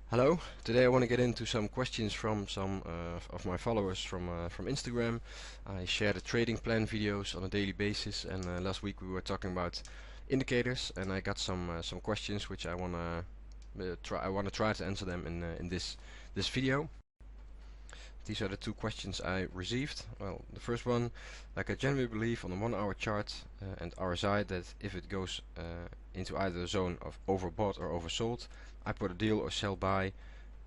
Hello. Today I want to get into some questions from some of my followers from Instagram. I share the trading plan videos on a daily basis, and last week we were talking about indicators, and I got some questions which I wanna try. I wanna try to answer them in this video. These are the two questions I received. Well, the first one, like I genuinely believe on the 1 hour chart and RSI that if it goes into either the zone of overbought or oversold, I put a deal or sell buy.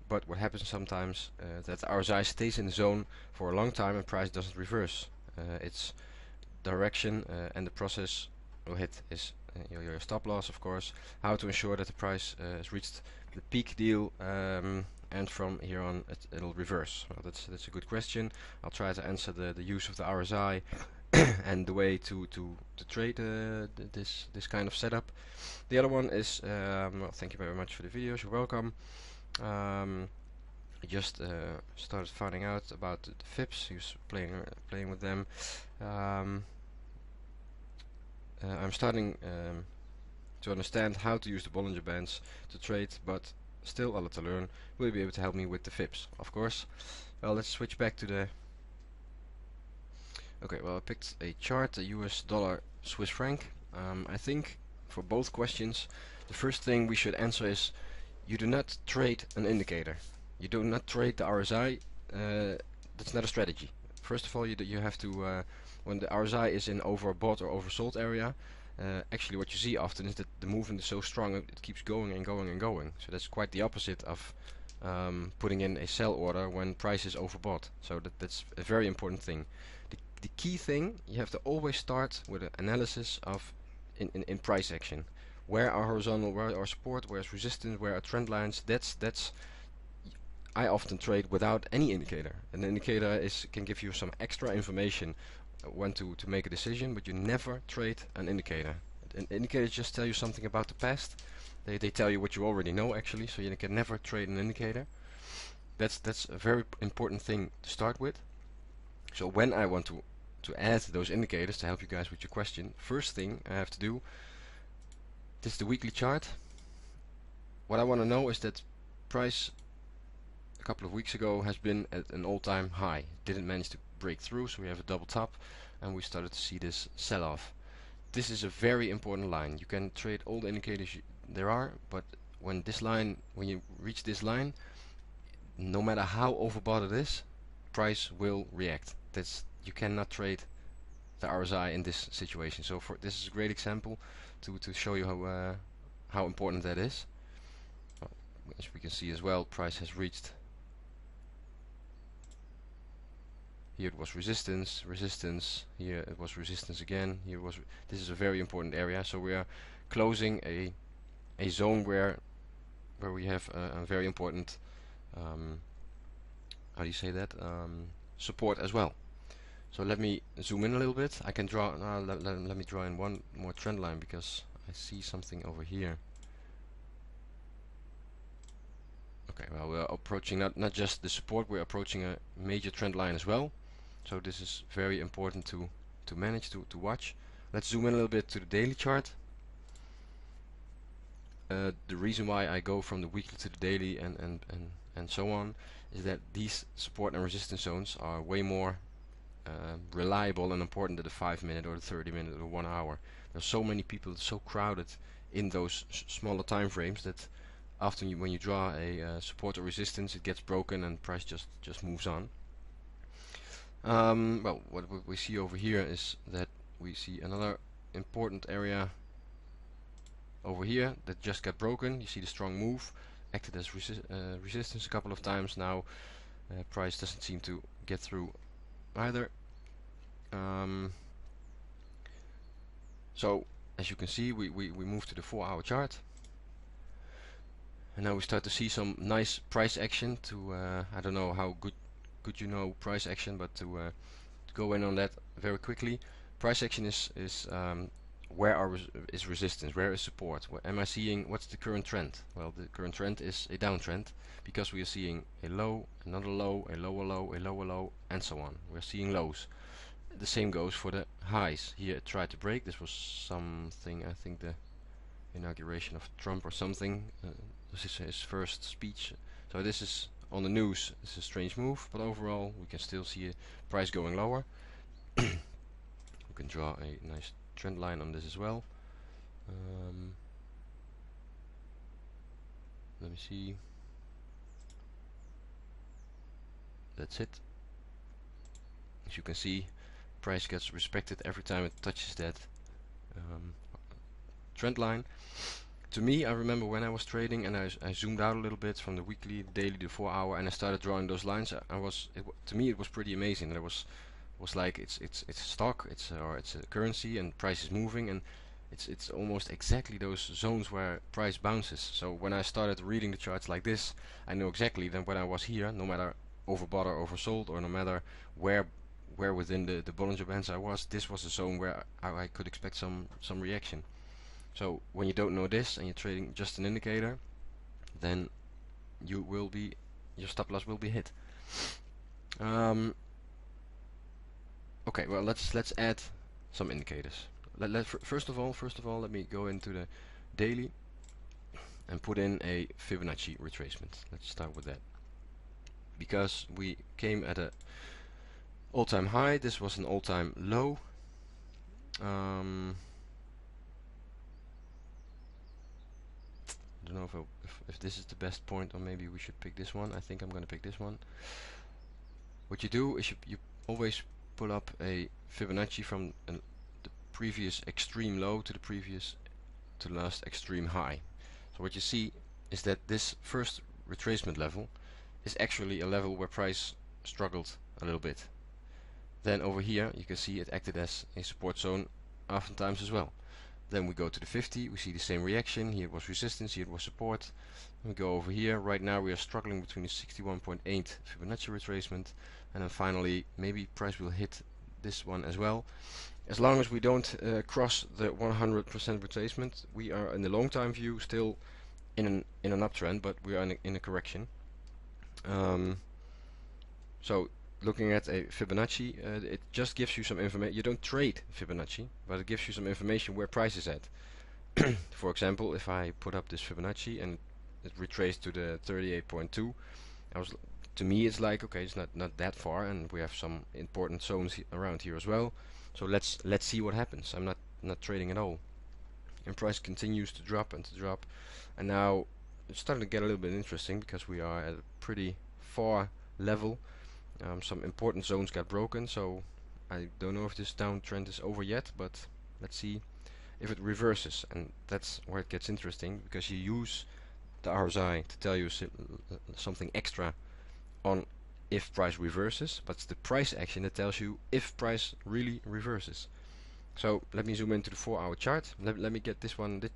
But what happens sometimes that the RSI stays in the zone for a long time and price doesn't reverse. Its direction and the process will hit is your stop loss, of course. How to ensure that the price has reached the peak deal and from here on it'll reverse. Well, that's a good question. I'll try to answer the use of the RSI and the way to trade this kind of setup. The other one is well, thank you very much for the videos. You're welcome. I just started finding out about the Fibs. He was playing with them. I'm starting to understand how to use the Bollingerbands to trade, but still a lot to learn. Will you be able to help me with the Fibs? Of course. Well, let's switch back to the... Okay, well, I picked a chart, the US dollar Swiss franc. I think for both questions, the first thing we should answer is you do not trade an indicator. You do not trade the RSI. That's not a strategy. First of all, you have to when the RSI is in overbought or oversold area. Actually, what you see often is that the movement is so strong it keeps going and going and going. So that's quite the opposite of putting in a sell order when price is overbought. So that's a very important thing. The key thing, you have to always start with an analysis of in price action. Where are horizontal, where are support, where is resistance, where are trend lines. That's I often trade without any indicator. An indicator can give you some extra information when to make a decision, but you never trade an indicator. Indicators just tell you something about the past. They tell you what you already know actually, so you can never trade an indicator. That's a very important thing to start with. So when I want to add those indicators to help you guys with your question, first thing I have to do, this is the weekly chart. What I want to know is that price a couple of weeks ago has been at an all-time high. Didn't manage to break through, so we have a double top and we started to see this sell-off. This is a very important line. You can trade all the indicators there are, but when you reach this line, no matter how overbought it is, price will react. You cannot trade the RSI in this situation. So this is a great example to show you how important that is. Well, as we can see as well, price has reached. Here it was resistance, here it was resistance again, this is a very important area, so we are closing a zone where we have a very important how do you say that, support as well. So let me zoom in a little bit. I can draw, let me draw in one more trend line because I see something over here. Okay, well, we're approaching not just the support, we're approaching a major trend line as well. So this is very important to manage, to watch. Let's zoom in a little bit to the daily chart. The reason why I go from the weekly to the daily and so on is that these support and resistance zones are way more reliable and important than the 5-minute or the 30-minute or the 1 hour. There's so many people, it's so crowded in those smaller time frames that often when you draw a support or resistance, it gets broken and price just moves on. Well, what we see over here is that we see another important area over here that just got broken. You see the strong move, acted as resistance a couple of times. Now price doesn't seem to get through either. So as you can see, we move to the 4-hour chart, and now we start to see some nice price action. I don't know how good you know price action, but to go in on that very quickly. Price action is where is resistance, where is support, am I seeing, what's the current trend? Well, the current trend is a downtrend because we are seeing a low, another low, a lower low, a lower low, and so on. We're seeing lows. The same goes for the highs. Here it tried to break. This was something, I think the inauguration of Trump or something. This is his first speech So this is on the news, it's a strange move, but overall we can still see a price going lower. We can draw a nice trend line on this as well. Let me see. That's it. As you can see, price gets respected every time it touches that trend line. To me, I remember when I was trading and I zoomed out a little bit from the weekly, the daily, the 4 hour, and I started drawing those lines. To me it was pretty amazing. It was like it's a stock, it's a currency, and price is moving, and it's almost exactly those zones where price bounces. So when I started reading the charts like this, I know exactly that when I was here, no matter overbought or oversold, or no matter where within the Bollingerbands I was, this was a zone where I could expect some reaction. So when you don't know this and you're trading just an indicator, then your stop loss will be hit. Okay, well let's add some indicators. First of all, let me go into the daily and put in a Fibonacci retracement. Let's start with that, because we came at a all-time high. This was an all-time low. I don't know if this is the best point, or maybe we should pick this one. I think I'm going to pick this one. What you do is you always pull up a Fibonacci from the previous extreme low to the last extreme high. So what you see is that this first retracement level is actually a level where price struggled a little bit. Then over here you can see it acted as a support zone oftentimes as well. Then we go to the 50, we see the same reaction. Here it was resistance, here it was support. We go over here. Right now we are struggling between the 61.8 Fibonacci retracement, and then finally maybe price will hit this one as well. As long as we don't cross the 100% retracement, we are in the long time view still in an uptrend, but we are in a correction. So looking at a Fibonacci, it just gives you some information. You don't trade Fibonacci, but it gives you some information where price is at. For example, if I put up this Fibonacci and it retraced to the 38.2, to me it's like, okay, it's not that far, and we have some important zones around here as well. So let's see what happens. I'm not trading at all, and price continues to drop and to drop, and now it's starting to get a little bit interesting because we are at a pretty far level. Some important zones got broken, so I don't know if this downtrend is over yet, but let's see if it reverses, and that's where it gets interesting, because you use the RSI to tell you something extra on if price reverses, but it's the price action that tells you if price really reverses. So let me zoom into the 4-hour chart. Let me get this one, the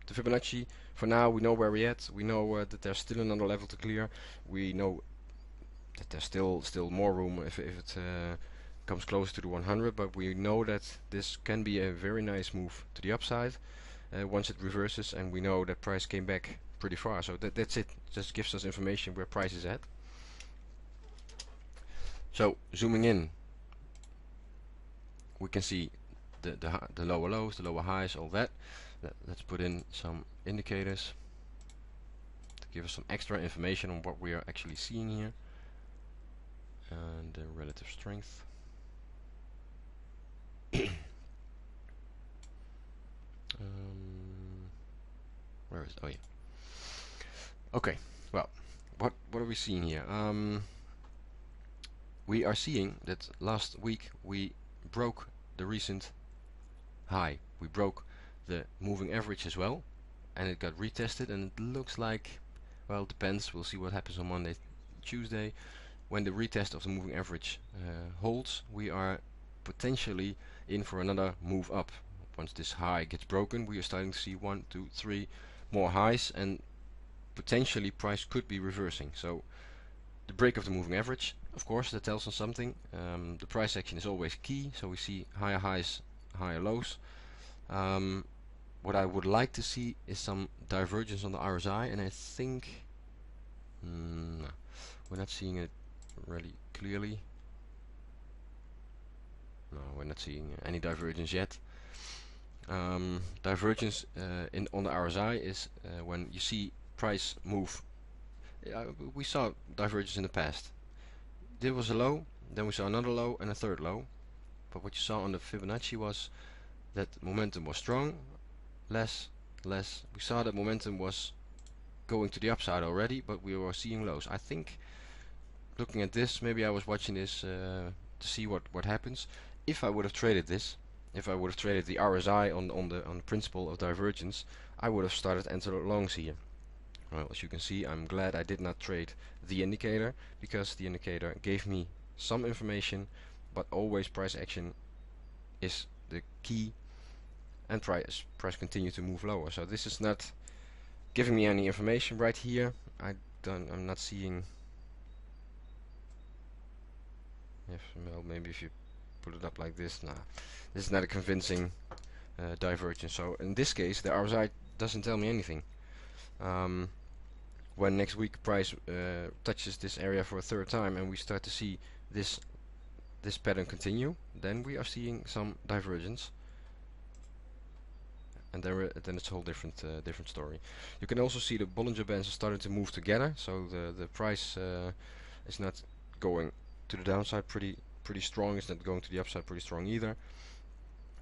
Fibonacci. For now we know where we're at. We know that there's still another level to clear. We know that there's still more room if it comes closer to the 100, but we know that this can be a very nice move to the upside once it reverses, and we know that price came back pretty far. So that's it. Just gives us information where price is at. So zooming in, we can see the lower lows, the lower highs, all that. Let's put in some indicators to give us some extra information on what we are actually seeing here. And the relative strength. Where is? Oh yeah. Okay. Well, what are we seeing here? We are seeing that last week we broke the recent high. We broke the moving average as well, and it got retested, and it looks like, well, it depends. We'll see what happens on Monday, Tuesday. When the retest of the moving average holds, we are potentially in for another move up. Once this high gets broken, we are starting to see 1, 2, 3 more highs, and potentially price could be reversing. So the break of the moving average, of course, that tells us something. The price action is always key, so we see higher highs, higher lows. What I would like to see is some divergence on the RSI, and I think no, we're not seeing it really clearly. No, we're not seeing any divergence yet. Divergence on the RSI is when you see price move. we saw divergence in the past. There was a low, then we saw another low and a third low. But what you saw on the Fibonacci was that momentum was strong, less. We saw that momentum was going to the upside already, but we were seeing lows. I think looking at this, maybe I was watching this to see what happens. If I would have traded this, if I would have traded the RSI on the principle of divergence, I would have started to enter longs here. Well, as you can see, I'm glad I did not trade the indicator, because the indicator gave me some information, but always price action is the key, and price continued to move lower. So this is not giving me any information right here. I'm not seeing. Well, maybe if you put it up like this, nah, this is not a convincing divergence. So in this case, the RSI doesn't tell me anything. When next week price touches this area for a third time and we start to see this pattern continue, then we are seeing some divergence, and then it's a whole different story. You can also see the Bollingerbands are starting to move together, so the price is not going to the downside pretty strong. It's not going to the upside pretty strong either.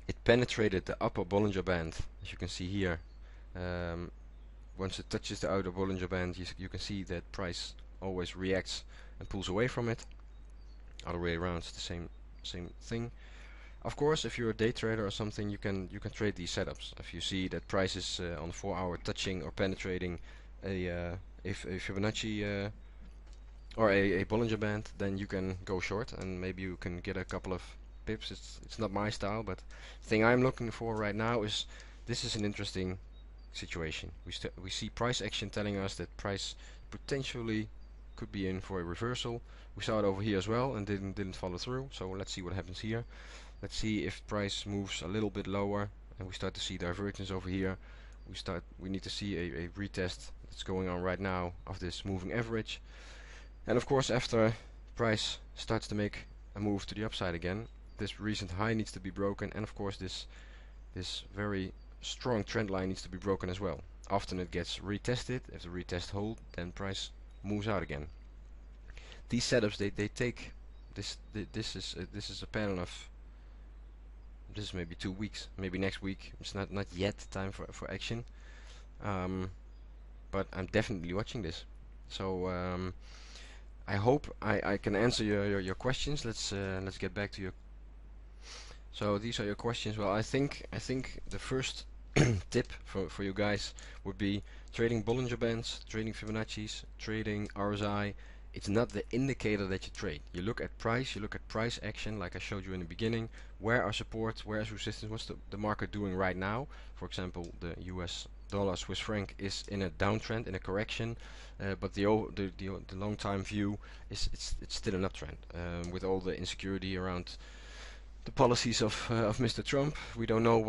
It penetrated the upper Bollinger Band, as you can see here. Once it touches the outer Bollinger Band, you can see that price always reacts and pulls away from it. Other way around, it's the same thing. Of course, if you're a day trader or something, you can trade these setups. If you see that price is on 4 hour touching or penetrating a Fibonacci or a Bollinger Band, then you can go short and maybe you can get a couple of pips. It's not my style, but the thing I'm looking for right now is, this is an interesting situation. We see price action telling us that price potentially could be in for a reversal. We saw it over here as well and didn't follow through. So let's see what happens here. Let's see if price moves a little bit lower and we start to see divergence over here. We need to see a retest that's going on right now of this moving average. And of course, after price starts to make a move to the upside again, this recent high needs to be broken, and of course this very strong trend line needs to be broken as well. Often it gets retested. If the retest hold, then price moves out again. These setups, they take this is a pattern of, this is maybe 2 weeks, maybe next week. It's not yet time for action, but I'm definitely watching this. So I hope I can answer your questions. Let's get back to your. So these are your questions. Well, I think the first tip for you guys would be trading Bollinger Bands, trading Fibonacci's, trading RSI. It's not the indicator that you trade. You look at price, you look at price action, like I showed you in the beginning. Where are supports, where is resistance, what's the market doing right now? For example, the US dollar, Swiss franc is in a downtrend, in a correction, but the long time view is it's still an uptrend. With all the insecurity around the policies of Mr. Trump, we don't know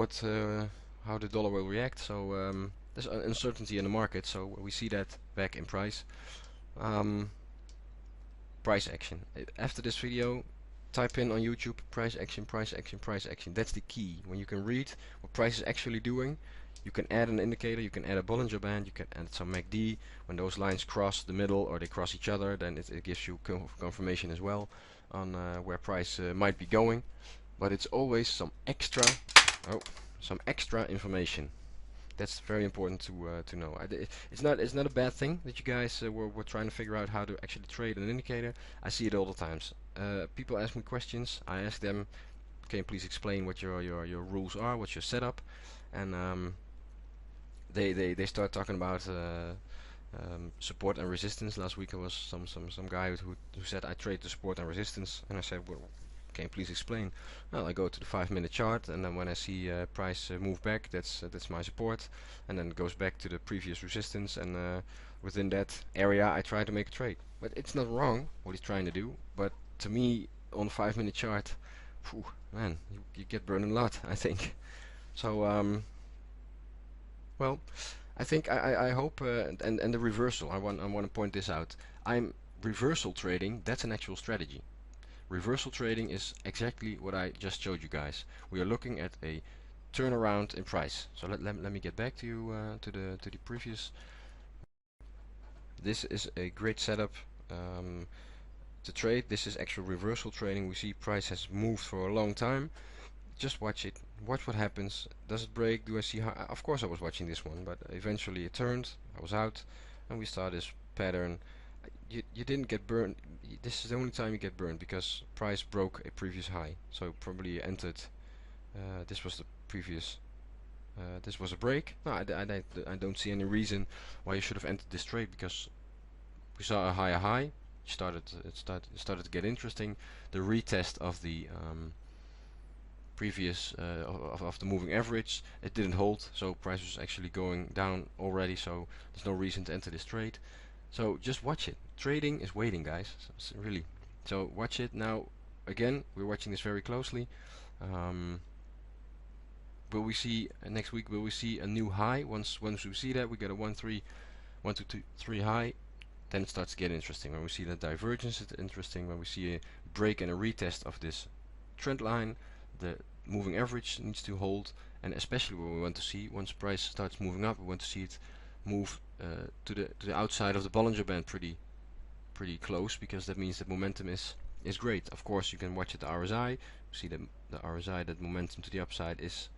how the dollar will react. So there's uncertainty in the market. So we see that back in price. Price action. After this video, type in on YouTube price action, price action, price action. That's the key. When you can read what price is actually doing, you can add an indicator, you can add a Bollinger Band, you can add some MACD. When those lines cross the middle or they cross each other, then it gives you confirmation as well on where price might be going. But it's always some extra information. That's very important to know. It's not a bad thing that you guys were trying to figure out how to actually trade an indicator. I see it all the times. People ask me questions. I ask them, can you please explain what your rules are, what's your setup, and they start talking about support and resistance. Last week there was some guy who said I trade the support and resistance, and I said, well, can you please explain? Well, I go to the 5-minute chart, and then when I see price move back, that's my support, and then it goes back to the previous resistance, and within that area I try to make a trade. But it's not wrong what he's trying to do, but to me on 5-minute chart, phew, man, you get burned a lot, I think. So well, I think I hope and the reversal, I want to point this out. I'm reversal trading. That's an actual strategy. Reversal trading is exactly what I just showed you guys. We are looking at a turnaround in price. So let me get back to you to the previous This is a great setup to trade. This is actual reversal trading. We see price has moved for a long time. Just watch it. Watch what happens. Does it break? Do I see how? Of course I was watching this one, but eventually it turned. I was out, and we saw this pattern. You didn't get burned. This is the only time you get burned because price broke a previous high. So probably you entered. This was the previous. This was a break. No, I don't see any reason why you should have entered this trade because we saw a higher high. It started to get interesting. The retest of the previous of the moving average, it didn't hold, so price was actually going down already, so there's no reason to enter this trade. So just watch it. Trading is waiting, guys. So really. So watch it. Now again, we're watching this very closely. Will we see next week? Will we see a new high? Once we see that, we get a 1, 2, 3 high. Then it starts to get interesting. When we see the divergence, it's interesting. When we see a break and a retest of this trend line, the moving average needs to hold, and especially what we want to see once price starts moving up, we want to see it move to the outside of the Bollingerbands pretty close, because that means that momentum is great. Of course, you can watch at the RSI. You see the RSI, that momentum to the upside is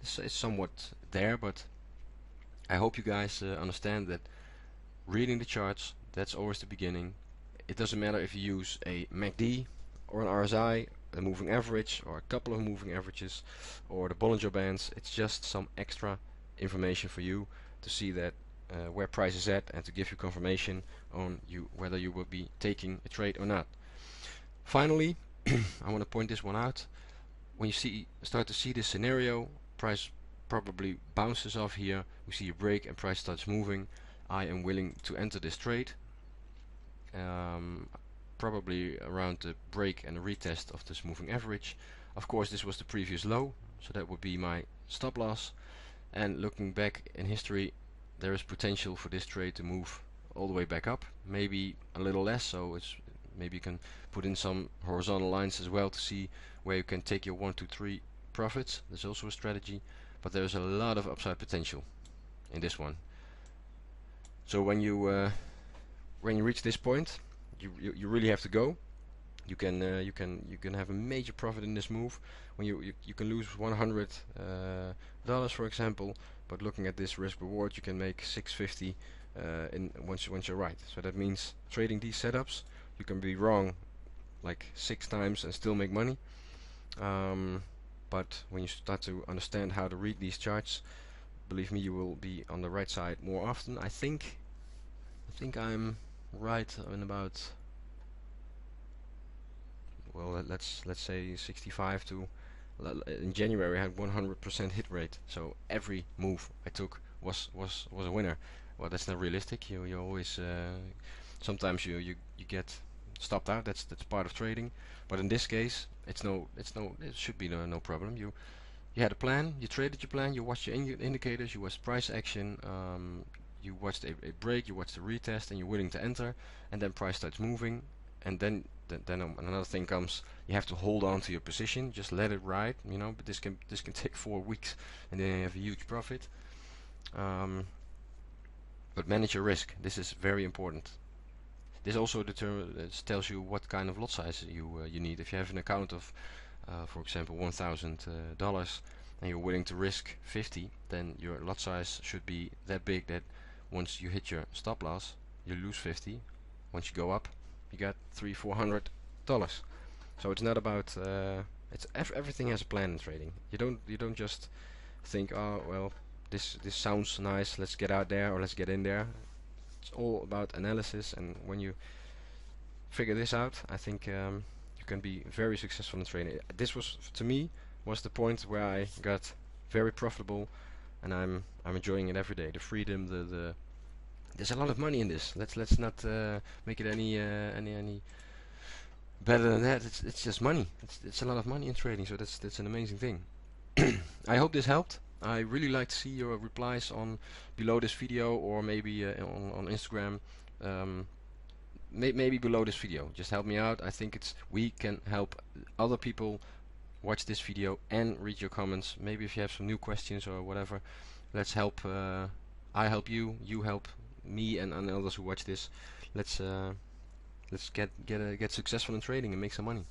somewhat there, but I hope you guys understand that reading the charts, that's always the beginning. It doesn't matter if you use a MACD or an RSI, a moving average or a couple of moving averages, or the Bollingerbands. It's just some extra information for you to see that where price is at, and to give you confirmation on whether you will be taking a trade or not. Finally, I want to point this one out. When you start to see this scenario, price probably bounces off here, we see a break and price starts moving. I am willing to enter this trade, probably around the break and the retest of this moving average. Of course, this was the previous low, so that would be my stop loss. And looking back in history, there is potential for this trade to move all the way back up, maybe a little less, so maybe you can put in some horizontal lines as well to see where you can take your 1, 2, 3 profits. There's also a strategy, but there's a lot of upside potential in this one. So when you reach this point, you really have to go. You can have a major profit in this move. When you can lose $100 for example, but looking at this risk reward, you can make $650 once you're right. So that means trading these setups, you can be wrong like 6 times and still make money. But when you start to understand how to read these charts, believe me, you will be on the right side more often. I think I'm right in about, well, let's say 65 to, in January I had 100% hit rate, so every move I took was a winner. Well, that's not realistic. You always sometimes you get stopped out. That's part of trading. But in this case, it should be no problem. You had a plan, you traded your plan, you watched your indicators, you watched price action, you watched a break, you watched a retest, and you're willing to enter, and then price starts moving, and then another thing comes. You have to hold on to your position, just let it ride, but this can take 4 weeks, and then you have a huge profit. But manage your risk. This is very important. This also tells you what kind of lot size you need. If you have an account of for example $1,000 and you're willing to risk 50, then your lot size should be that big that once you hit your stop loss, you lose 50. Once you go up, you got $300-400. So it's not about everything has a plan in trading. You don't just think, oh well, this sounds nice, let's get out there or let's get in there. It's all about analysis, and when you figure this out, I think you can be very successful in trading. This was, to me, was the point where I got very profitable, and I'm enjoying it every day. The freedom, there's a lot of money in this. Let's not make it any better than that. It's just money. It's a lot of money in trading, so that's an amazing thing. I hope this helped. I really like to see your replies on below this video, or maybe on Instagram. Maybe below this video. Just help me out. I think we can help other people watch this video and read your comments. Maybe if you have some new questions or whatever, let's help. I help you, you help me and others who watch this. Let's get successful in trading and make some money.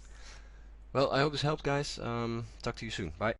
Well, I hope this helped, guys. Talk to you soon. Bye.